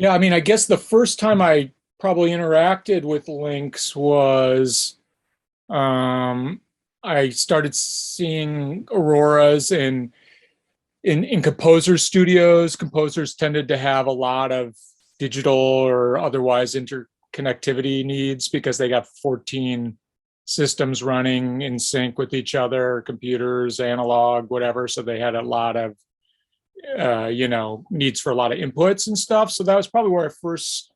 Yeah, I mean, I guess the first time I probably interacted with Lynx was um, I started seeing auroras in composer studios. Composers tended to have a lot of digital or otherwise interconnectivity needs because they got 14 systems running in sync with each other, computers, analog, whatever. So they had a lot of needs for a lot of inputs and stuff. So that was probably where I first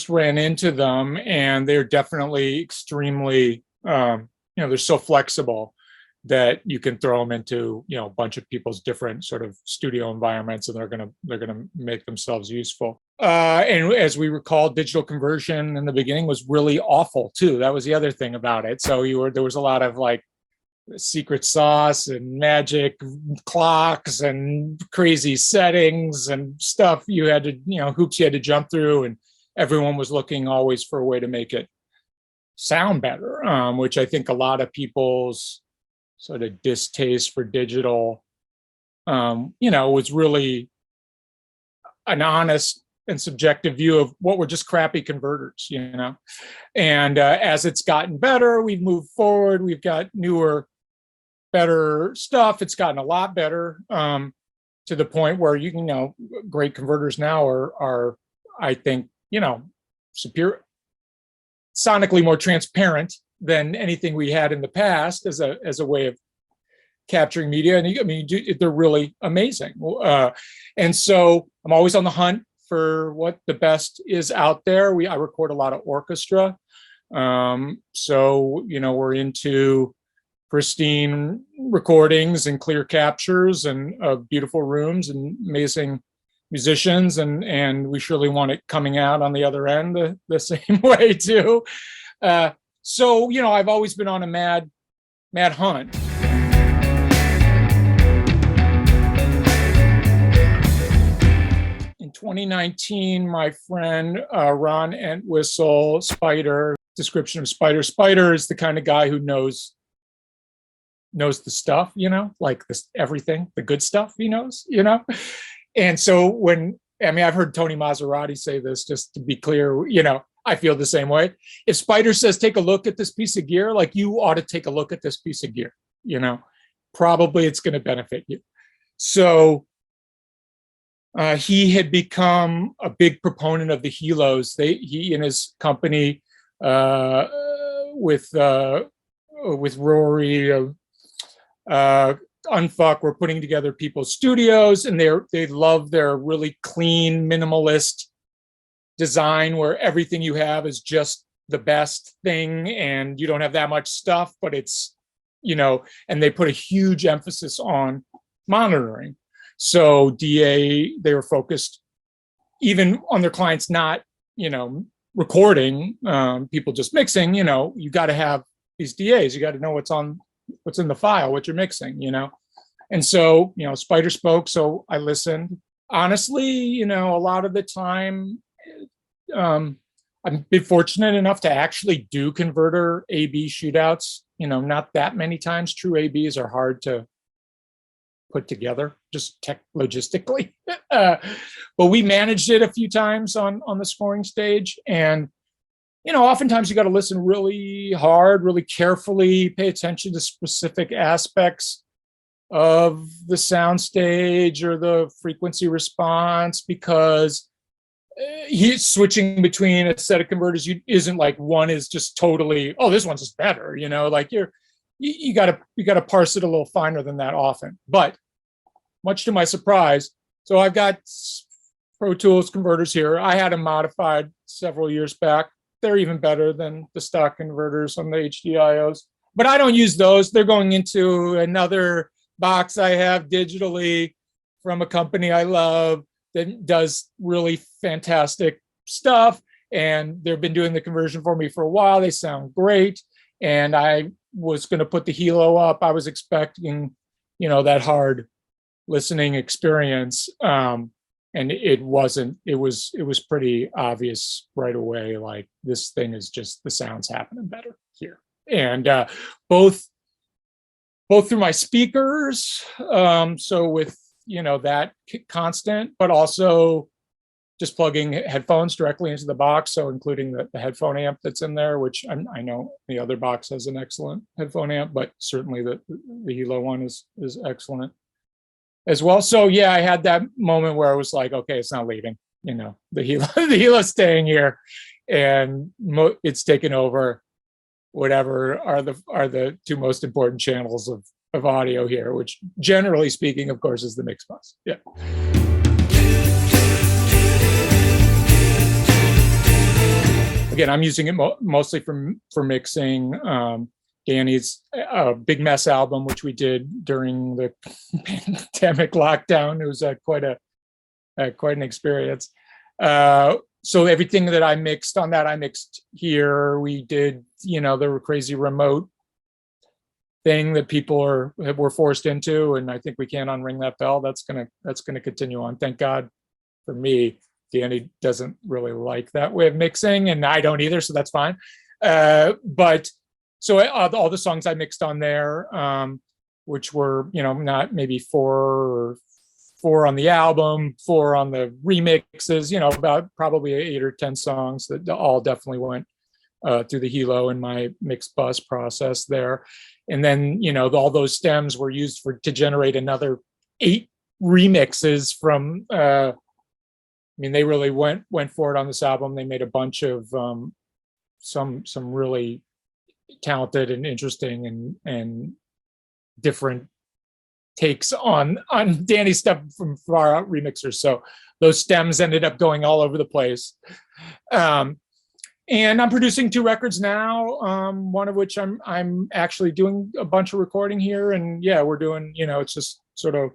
ran into them, and they're definitely extremely they're so flexible that you can throw them into a bunch of people's different sort of studio environments, and they're gonna make themselves useful. And as we recall, digital conversion in the beginning was really awful too. That was the other ththing about it. So there was a lot of like secret sauce and magic clocks and crazy settings and stuff you had to, hoops you had to jump through, and everyone was looking always for a way to make it sound better, which I think a lot of people's sort of distaste for digital, was really an honest and subjective view of what were just crappy converters, And as it's gotten better, we've moved forward. We've got newer, better stuff. It's gotten a lot better, to the point where great converters now are I think, superior, sonically more transparent than anything we had in the past as a way of capturing media. And I mean, they're really amazing. And so I'm always on the hunt for what the best is out there. I record a lot of orchestra. So, we're into pristine recordings and clear captures and beautiful rooms and amazing musicians, and we surely want it coming out on the other end the same way too. So I've always been on a mad hunt. In 2019, my friend Ron Entwistle, Spider, description of Spider is the kind of guy who knows the stuff, like this, everything, the good stuff he knows, And so I've heard Tony Maserati say this, just to be clear, I feel the same way. If Spider says, take a look at this piece of gear, like, you ought to take a look at this piece of gear, probably it's going to benefit you. So he had become a big proponent of the Hilos. He and his company, with Rory, Unfuck, we're putting together people's studios, and they love their really clean, minimalist design where everything you have is just the best thing and you don't have that much stuff, but it's, and they put a huge emphasis on monitoring. So they were focused even on their clients, not, recording, people just mixing, you got to have these DAs, you got to know what's in the file, what you're mixing, And so, Spider spoke, so I listened. Honestly, a lot of the time, I've been fortunate enough to actually do converter A/B shootouts, not that many times. True A/Bs are hard to put together, just logistically. But we managed it a few times on the scoring stage. And oftentimes you got to listen really hard, really carefully, pay attention to specific aspects of the soundstage or the frequency response, because he's switching between a set of converters isn't like one is just totally, oh, this one's just better, like you gotta parse it a little finer than that often. But much to my surprise, so I've got Pro Tools converters here. I had them modified several years back. They're even better than the stock converters on the HDIOs, but I don't use those. They're going into another box I have digitally from a company I love that does really fantastic stuff. And they've been doing the conversion for me for a while. They sound great. And I was going to put the Hilo up. I was expecting, that hard listening experience. And it wasn't. It was pretty obvious right away, like, this thing is just, the sound's happening better here. And both through my speakers, so with that constant, but also just plugging headphones directly into the box. So including the headphone amp that's in there, which I know the other box has an excellent headphone amp, but certainly the Hilo one is excellent as well. So yeah, I had that moment where I was like, okay, it's not leaving. You know, the Hilo's staying here, and it's taken over whatever are the two most important channels of audio here, which generally speaking, of course, is the mix bus. Yeah. Again, I'm using it mostly for mixing. Danny's Big Mess album, which we did during the pandemic lockdown. It was quite an experience. So everything that I mixed on that, I mixed here. We did, the crazy remote thing that people were forced into, and I think we can't unring that bell. That's gonna continue on. Thank God for me. Danny doesn't really like that way of mixing, and I don't either, so that's fine. But so all the songs I mixed on there, which were, not maybe four on the album, 4 on the remixes, about probably 8 or 10 songs that all definitely went through the Hilo in my mix bus process there. And then, all those stems were used to generate another 8 remixes from, they really went for it on this album. They made a bunch of some really talented and interesting and different takes on Danny's stuff from far out remixers. So those stems ended up going all over the place. And I'm producing 2 records now, one of which I'm actually doing a bunch of recording here. And yeah, we're doing, it's just sort of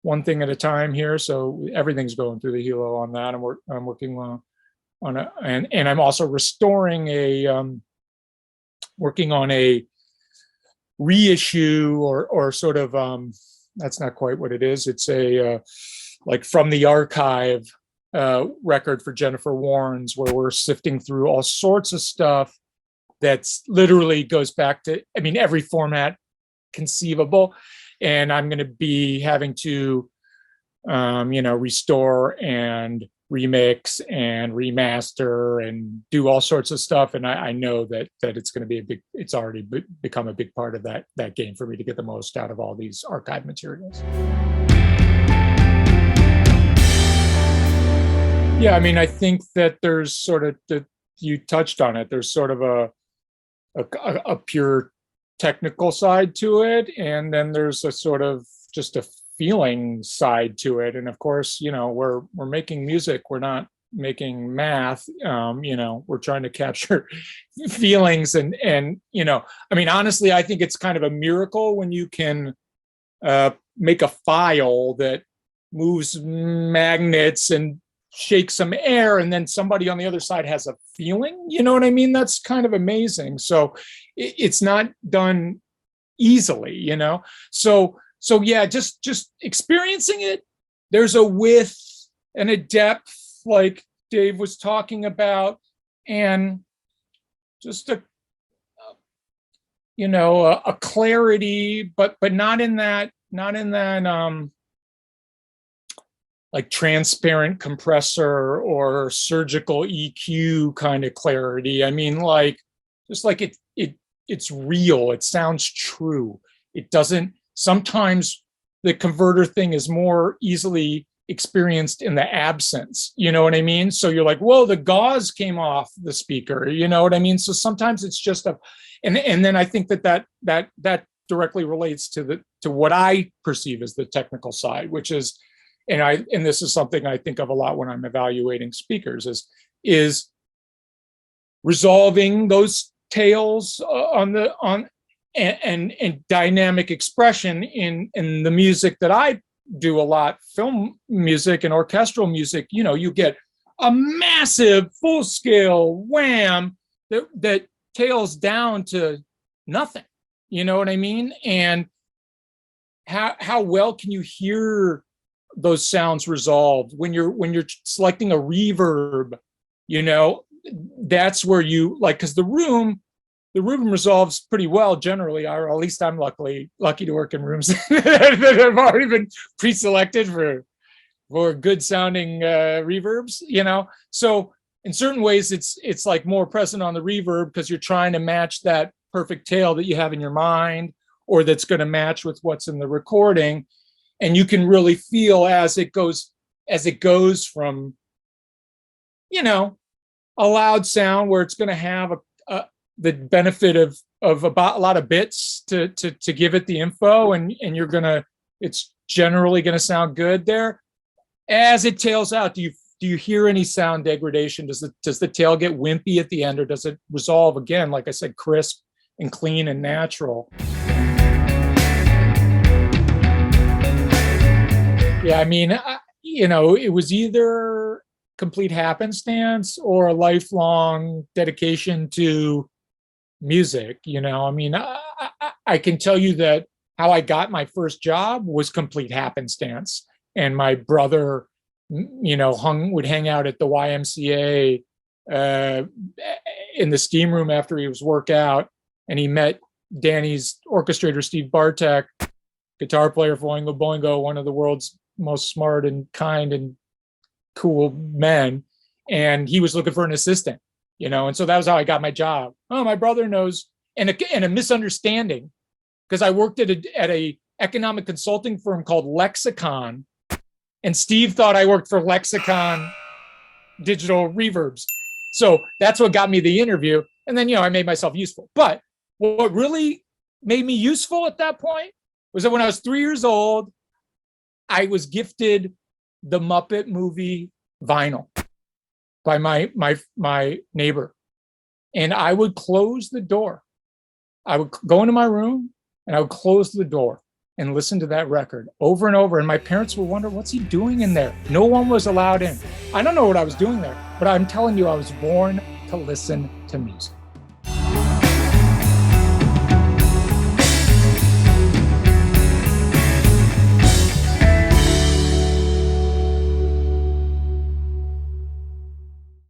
one thing at a time here. So everything's going through the Hilo on that. And I'm working on and I'm also working on a reissue or sort of, that's not quite what it is. It's a like from the archive record for Jennifer Warnes, where we're sifting through all sorts of stuff that's literally goes back to, every format conceivable. And I'm going to be having to, restore and remix and remaster and do all sorts of stuff. And I know that it's going to be it's already become a big part of that game for me to get the most out of all these archive materials. Yeah, I think that there's sort of, you touched on it, there's sort of a pure technical side to it, and then there's a sort of just a feeling side to it. And of course, we're making music, we're not making math. We're trying to capture feelings and honestly, I think it's kind of a miracle when you can make a file that moves magnets and shakes some air, and then somebody on the other side has a feeling. You know what I mean? That's kind of amazing. So it's not done easily, So yeah, just experiencing it. There's a width and a depth, like Dave was talking about, and just a clarity, but not in that like transparent compressor or surgical EQ kind of clarity. Just like it's real. It sounds true. It doesn't. Sometimes the converter thing is more easily experienced in the absence. You know what I mean? So you're like, whoa, the gauze came off the speaker. You know what I mean? So sometimes it's just and then I think that directly relates to what I perceive as the technical side, which is, and this is something I think of a lot when I'm evaluating speakers, is resolving those tails and dynamic expression in the music that I do a lot, film music and orchestral music. You get a massive full scale wham that tails down to nothing. You know what I mean? And how well can you hear those sounds resolved when you're selecting a reverb? That's where you because the room resolves pretty well generally, or at least I'm lucky to work in rooms that have already been pre-selected for for good sounding reverbs, So in certain ways, it's like more present on the reverb because you're trying to match that perfect tail that you have in your mind, or that's going to match with what's in the recording. And you can really feel as it goes from, a loud sound where it's going to have the benefit of about a lot of bits to give it the info, and it's generally going to sound good there. As it tails out, do you hear any sound degradation? Does the tail get wimpy at the end, or does it resolve again, like I said, crisp and clean and natural? Yeah, I mean, it was either complete happenstance or a lifelong dedication to music. I mean, I can tell you that how I got my first job was complete happenstance. And my brother, would hang out at the YMCA in the steam room after he was work out, and he met Danny's orchestrator, Steve Bartek, guitar player for Oingo Boingo, one of the world's most smart and kind and cool men. And he was looking for an assistant, and so that was how I got my job. Oh, my brother knows, and a misunderstanding, because I worked at a economic consulting firm called Lexicon, and Steve thought I worked for Lexicon Digital Reverbs. So that's what got me the interview. And then, I made myself useful. But what really made me useful at that point was that when I was 3 years old, I was gifted the Muppet Movie vinyl by my neighbor. And I would close the door. I would go into my room and I would close the door and listen to that record over and over. And my parents would wonder, what's he doing in there? No one was allowed in. I don't know what I was doing there, but I'm telling you, I was born to listen to music.